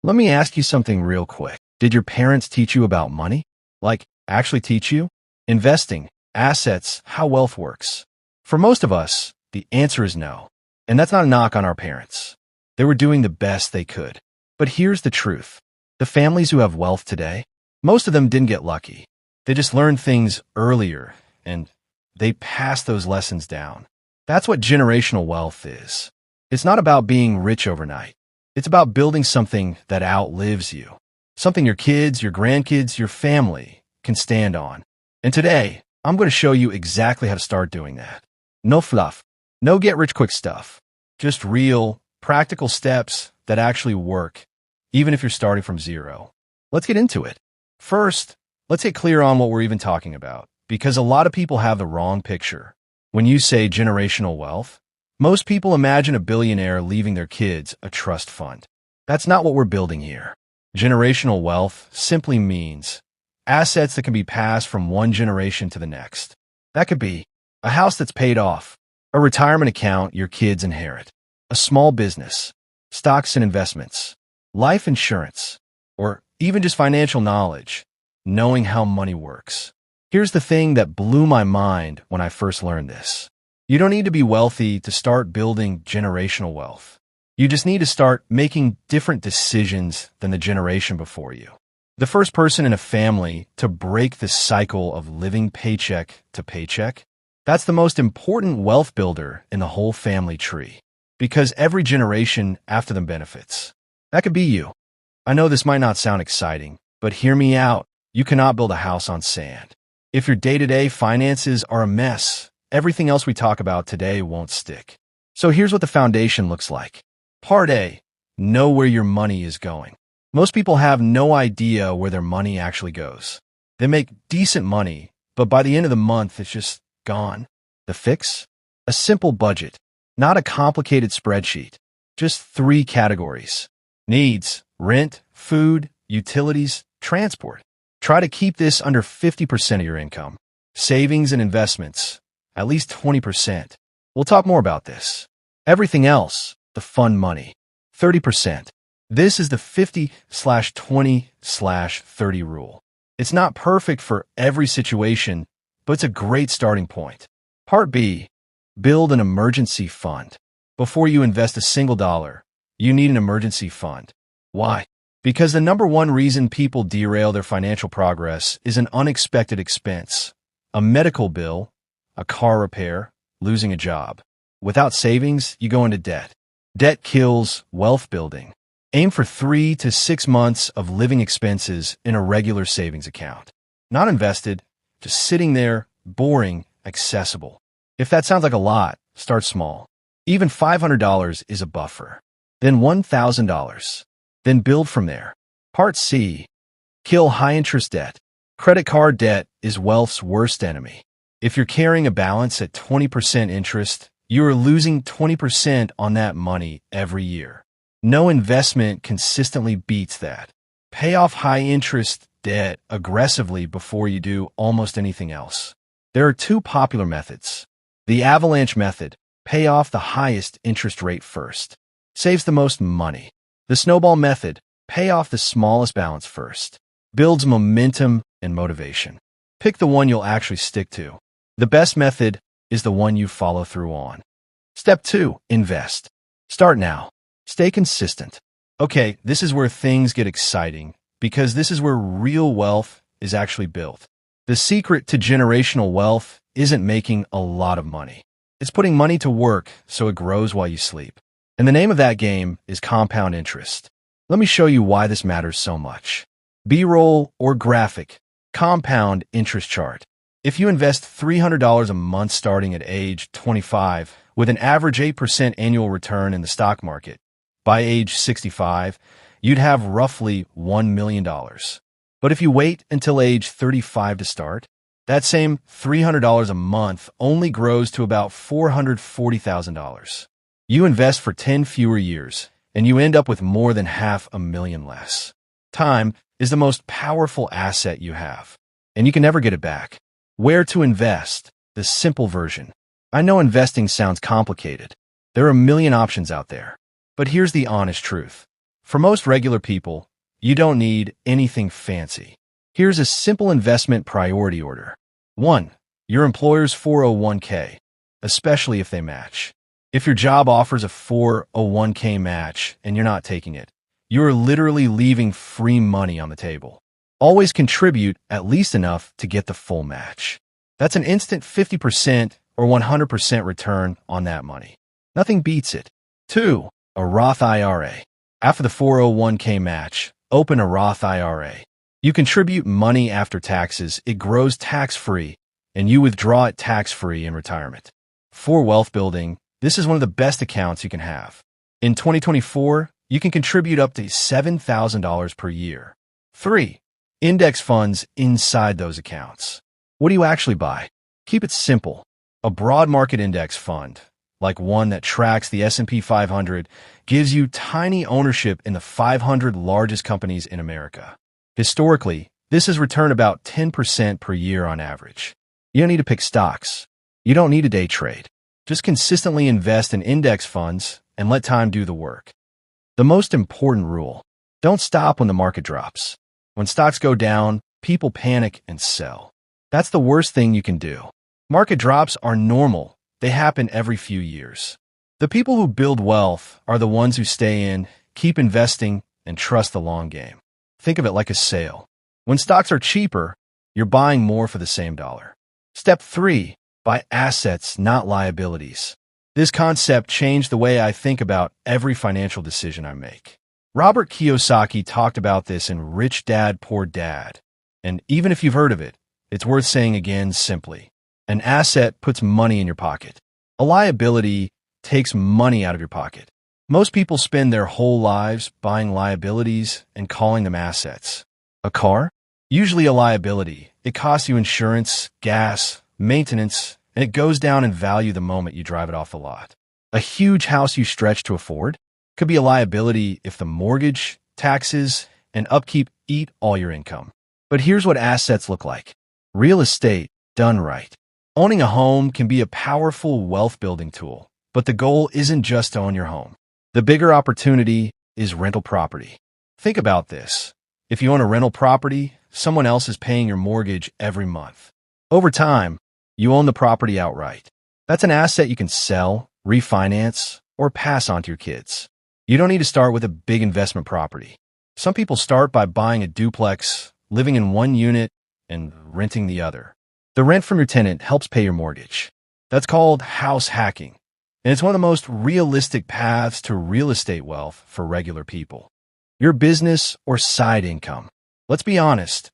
Let me ask you something real quick. Did your parents teach you about money? Like, actually teach you? Investing, assets, how wealth works? For most of us, the answer is no. And that's not a knock on our parents. They were doing the best they could. But here's the truth. The families who have wealth today, most of them didn't get lucky. They just learned things earlier, and they passed those lessons down. That's what generational wealth is. It's not about being rich overnight. It's about building something that outlives you, something your kids, your grandkids, your family can stand on. And today, I'm going to show you exactly how to start doing that. No fluff, no get-rich-quick stuff, just real, practical steps that actually work, even if you're starting from zero. Let's get into it. First, let's get clear on what we're even talking about, because a lot of people have the wrong picture. When you say generational wealth, most people imagine a billionaire leaving their kids a trust fund. That's not what we're building here. Generational wealth simply means assets that can be passed from one generation to the next. That could be a house that's paid off, a retirement account your kids inherit, a small business, stocks and investments, life insurance, or even just financial knowledge, knowing how money works. Here's the thing that blew my mind when I first learned this. You don't need to be wealthy to start building generational wealth. You just need to start making different decisions than the generation before you. The first person in a family to break the cycle of living paycheck to paycheck, that's the most important wealth builder in the whole family tree, because every generation after them benefits. That could be you. I know this might not sound exciting, but hear me out. You cannot build a house on sand. If your day-to-day finances are a mess, everything else we talk about today won't stick. So here's what the foundation looks like. Part A, know where your money is going. Most people have no idea where their money actually goes. They make decent money, but by the end of the month, it's just gone. The fix? A simple budget, not a complicated spreadsheet. Just 3 categories. Needs, rent, food, utilities, transport. Try to keep this under 50% of your income. Savings and investments, at least 20%. We'll talk more about this. Everything else, the fun money, 30%. This is the 50/20/30 rule. It's not perfect for every situation, but it's a great starting point. Part B, build an emergency fund. Before you invest a single dollar, you need an emergency fund. Why? Because the number one reason people derail their financial progress is an unexpected expense. A medical bill, a car repair, losing a job. Without savings, you go into debt. Debt kills wealth building. Aim for 3 to 6 months of living expenses in a regular savings account. Not invested, just sitting there, boring, accessible. If that sounds like a lot, start small. Even $500 is a buffer. Then $1,000. Then build from there. Part C, kill high-interest debt. Credit card debt is wealth's worst enemy. If you're carrying a balance at 20% interest, you are losing 20% on that money every year. No investment consistently beats that. Pay off high-interest debt aggressively before you do almost anything else. There are 2 popular methods. The avalanche method, pay off the highest interest rate first. Saves the most money. The snowball method, pay off the smallest balance first. Builds momentum and motivation. Pick the one you'll actually stick to. The best method is the one you follow through on. Step 2, invest. Start now. Stay consistent. Okay, this is where things get exciting, because this is where real wealth is actually built. The secret to generational wealth isn't making a lot of money. It's putting money to work so it grows while you sleep. And the name of that game is compound interest. Let me show you why this matters so much. B-roll or graphic, compound interest chart. If you invest $300 a month starting at age 25 with an average 8% annual return in the stock market, by age 65, you'd have roughly $1 million. But if you wait until age 35 to start, that same $300 a month only grows to about $440,000. You invest for 10 fewer years, and you end up with more than $500,000 less. Time is the most powerful asset you have, and you can never get it back. Where to invest? The simple version. I know investing sounds complicated. There are a million options out there. But here's the honest truth. For most regular people, you don't need anything fancy. Here's a simple investment priority order. 1. Your employer's 401k, especially if they match. If your job offers a 401k match and you're not taking it, you are literally leaving free money on the table. Always contribute at least enough to get the full match. That's an instant 50% or 100% return on that money. Nothing beats it. 2. A Roth IRA. After the 401k match, open a Roth IRA. You contribute money after taxes, it grows tax-free, and you withdraw it tax-free in retirement. For wealth building, this is one of the best accounts you can have. In 2024, you can contribute up to $7,000 per year. 3. Index funds inside those accounts. What do you actually buy? Keep it simple. A broad market index fund, like one that tracks the S&P 500, gives you tiny ownership in the 500 largest companies in America. Historically, this has returned about 10% per year on average. You don't need to pick stocks. You don't need to day trade. Just consistently invest in index funds and let time do the work. The most important rule: don't stop when the market drops. When stocks go down, people panic and sell. That's the worst thing you can do. Market drops are normal. They happen every few years. The people who build wealth are the ones who stay in, keep investing, and trust the long game. Think of it like a sale. When stocks are cheaper, you're buying more for the same dollar. Step 3. Buy assets, not liabilities. This concept changed the way I think about every financial decision I make. Robert Kiyosaki talked about this in Rich Dad, Poor Dad. And even if you've heard of it, it's worth saying again simply. An asset puts money in your pocket. A liability takes money out of your pocket. Most people spend their whole lives buying liabilities and calling them assets. A car? Usually a liability. It costs you insurance, gas, maintenance, and it goes down in value the moment you drive it off the lot. A huge house you stretch to afford? Could be a liability if the mortgage, taxes, and upkeep eat all your income. But here's what assets look like. Real estate, done right. Owning a home can be a powerful wealth-building tool, but the goal isn't just to own your home. The bigger opportunity is rental property. Think about this. If you own a rental property, someone else is paying your mortgage every month. Over time, you own the property outright. That's an asset you can sell, refinance, or pass on to your kids. You don't need to start with a big investment property. Some people start by buying a duplex, living in one unit, and renting the other. The rent from your tenant helps pay your mortgage. That's called house hacking, and it's one of the most realistic paths to real estate wealth for regular people. Your business or side income. Let's be honest,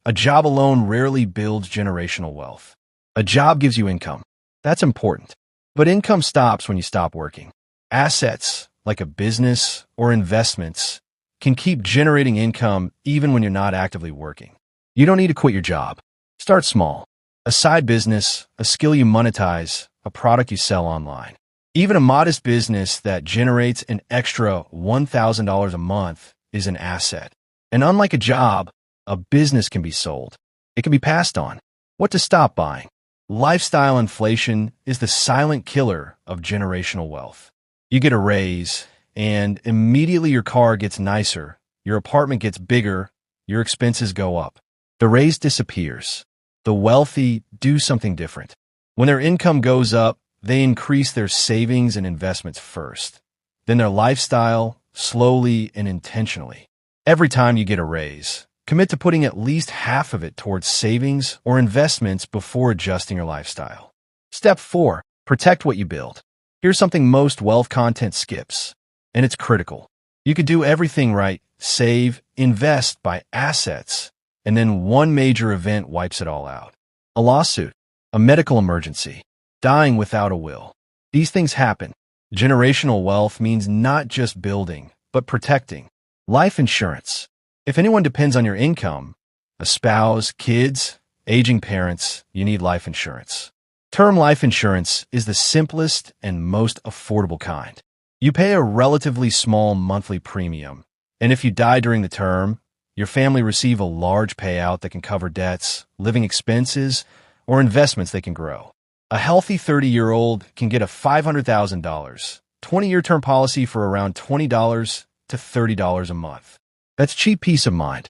a job alone rarely builds generational wealth. A job gives you income. That's important. But income stops when you stop working. Assets, like a business or investments, can keep generating income even when you're not actively working. You don't need to quit your job. Start small. A side business, a skill you monetize, a product you sell online. Even a modest business that generates an extra $1,000 a month is an asset. And unlike a job, a business can be sold. It can be passed on. What to stop buying? Lifestyle inflation is the silent killer of generational wealth. You get a raise, and immediately your car gets nicer, your apartment gets bigger, your expenses go up. The raise disappears. The wealthy do something different. When their income goes up, they increase their savings and investments first, then their lifestyle, slowly and intentionally. Every time you get a raise, commit to putting at least half of it towards savings or investments before adjusting your lifestyle. Step 4. Protect what you build. Here's something most wealth content skips, and it's critical. You could do everything right, save, invest, buy assets, and then one major event wipes it all out. A lawsuit, a medical emergency, dying without a will. These things happen. Generational wealth means not just building, but protecting. Life insurance. If anyone depends on your income, a spouse, kids, aging parents, you need life insurance. Term life insurance is the simplest and most affordable kind. You pay a relatively small monthly premium, and if you die during the term, your family receive a large payout that can cover debts, living expenses, or investments they can grow. A healthy 30-year-old can get a $500,000, 20-year term policy for around $20 to $30 a month. That's cheap peace of mind.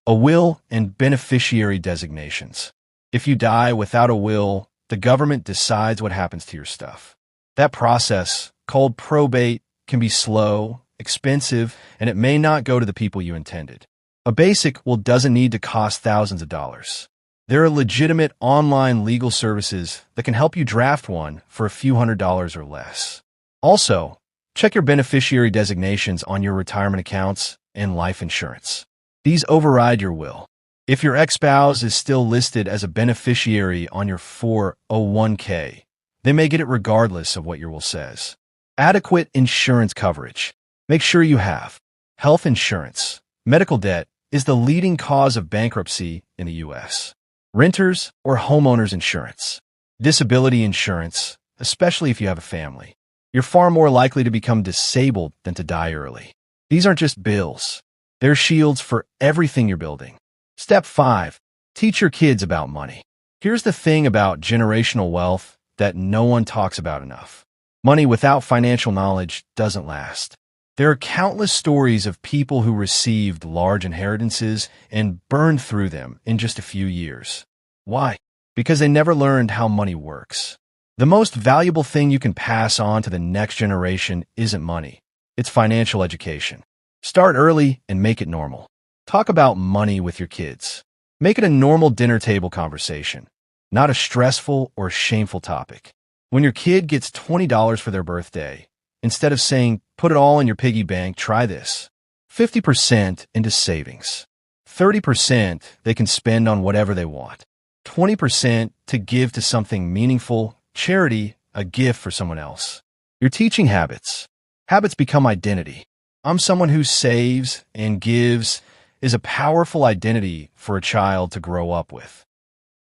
A will and beneficiary designations. If you die without a will, the government decides what happens to your stuff. That process, called probate, can be slow, expensive, and it may not go to the people you intended. A basic will doesn't need to cost thousands of dollars. There are legitimate online legal services that can help you draft one for a few $100s or less. Also, check your beneficiary designations on your retirement accounts and life insurance. These override your will. If your ex-spouse is still listed as a beneficiary on your 401k, they may get it regardless of what your will says. Adequate insurance coverage. Make sure you have health insurance. Medical debt is the leading cause of bankruptcy in the U.S. Renters or homeowners insurance. Disability insurance, especially if you have a family. You're far more likely to become disabled than to die early. These aren't just bills. They're shields for everything you're building. Step 5. Teach your kids about money. Here's the thing about generational wealth that no one talks about enough. Money without financial knowledge doesn't last. There are countless stories of people who received large inheritances and burned through them in just a few years. Why? Because they never learned how money works. The most valuable thing you can pass on to the next generation isn't money. It's financial education. Start early and make it normal. Talk about money with your kids. Make it a normal dinner table conversation, not a stressful or shameful topic. When your kid gets $20 for their birthday, instead of saying, put it all in your piggy bank, try this. 50% into savings. 30% they can spend on whatever they want. 20% to give to something meaningful, charity, a gift for someone else. You're teaching habits. Habits become identity. I'm someone who saves and gives is a powerful identity for a child to grow up with.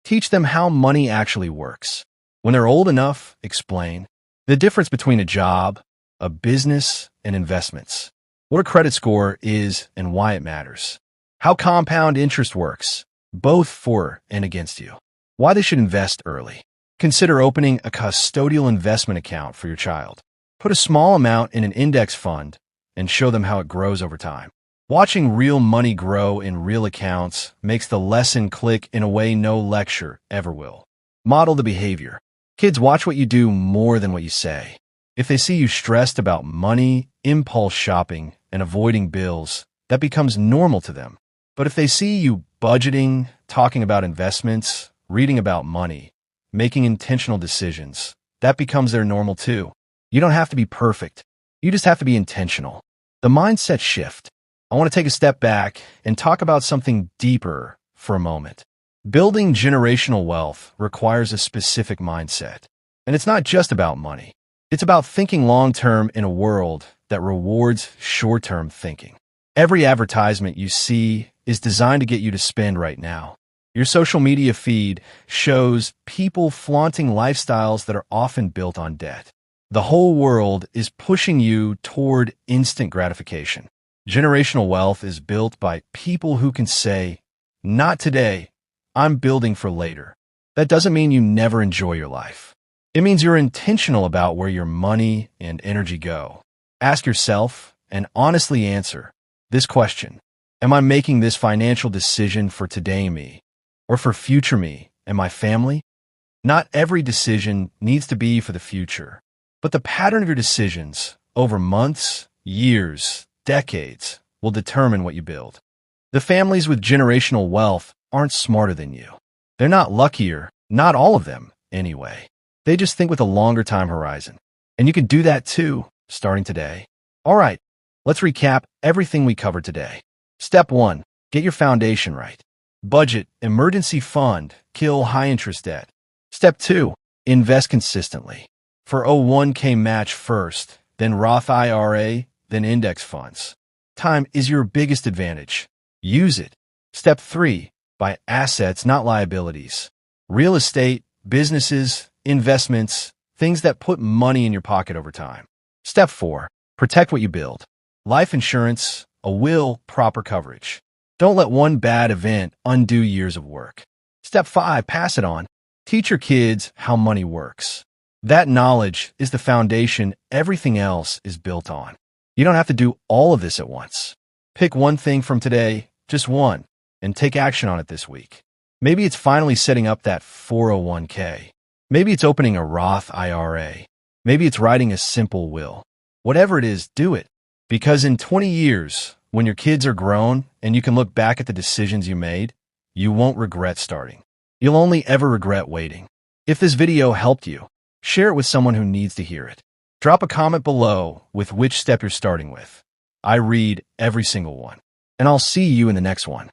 Teach them how money actually works. When they're old enough, explain the difference between a job, a business, and investments. What a credit score is and why it matters. How compound interest works, both for and against you. Why they should invest early. Consider opening a custodial investment account for your child. Put a small amount in an index fund and show them how it grows over time. Watching real money grow in real accounts makes the lesson click in a way no lecture ever will. Model the behavior. Kids watch what you do more than what you say. If they see you stressed about money, impulse shopping, and avoiding bills, that becomes normal to them. But if they see you budgeting, talking about investments, reading about money, making intentional decisions, that becomes their normal too. You don't have to be perfect. You just have to be intentional. The mindset shift. I want to take a step back and talk about something deeper for a moment. Building generational wealth requires a specific mindset. And it's not just about money. It's about thinking long-term in a world that rewards short-term thinking. Every advertisement you see is designed to get you to spend right now. Your social media feed shows people flaunting lifestyles that are often built on debt. The whole world is pushing you toward instant gratification. Generational wealth is built by people who can say, not today, I'm building for later. That doesn't mean you never enjoy your life. It means you're intentional about where your money and energy go. Ask yourself and honestly answer this question. Am I making this financial decision for today me or for future me and my family? Not every decision needs to be for the future, but the pattern of your decisions over months, years, decades will determine what you build. The families with generational wealth aren't smarter than you. They're not luckier, not all of them, anyway. They just think with a longer time horizon. And you can do that too, starting today. All right, let's recap everything we covered today. Step 1, get your foundation right. Budget, emergency fund, kill high-interest debt. Step 2, invest consistently. For 401k match first, then Roth IRA, then index funds. Time is your biggest advantage. Use it. Step 3, buy assets, not liabilities. Real estate, businesses, investments, things that put money in your pocket over time. Step 4, protect what you build. Life insurance, a will, proper coverage. Don't let one bad event undo years of work. Step 5, pass it on. Teach your kids how money works. That knowledge is the foundation everything else is built on. You don't have to do all of this at once. Pick one thing from today, just one, and take action on it this week. Maybe it's finally setting up that 401k. Maybe it's opening a Roth IRA. Maybe it's writing a simple will. Whatever it is, do it. Because in 20 years, when your kids are grown and you can look back at the decisions you made, you won't regret starting. You'll only ever regret waiting. If this video helped you, share it with someone who needs to hear it. Drop a comment below with which step you're starting with. I read every single one. And I'll see you in the next one.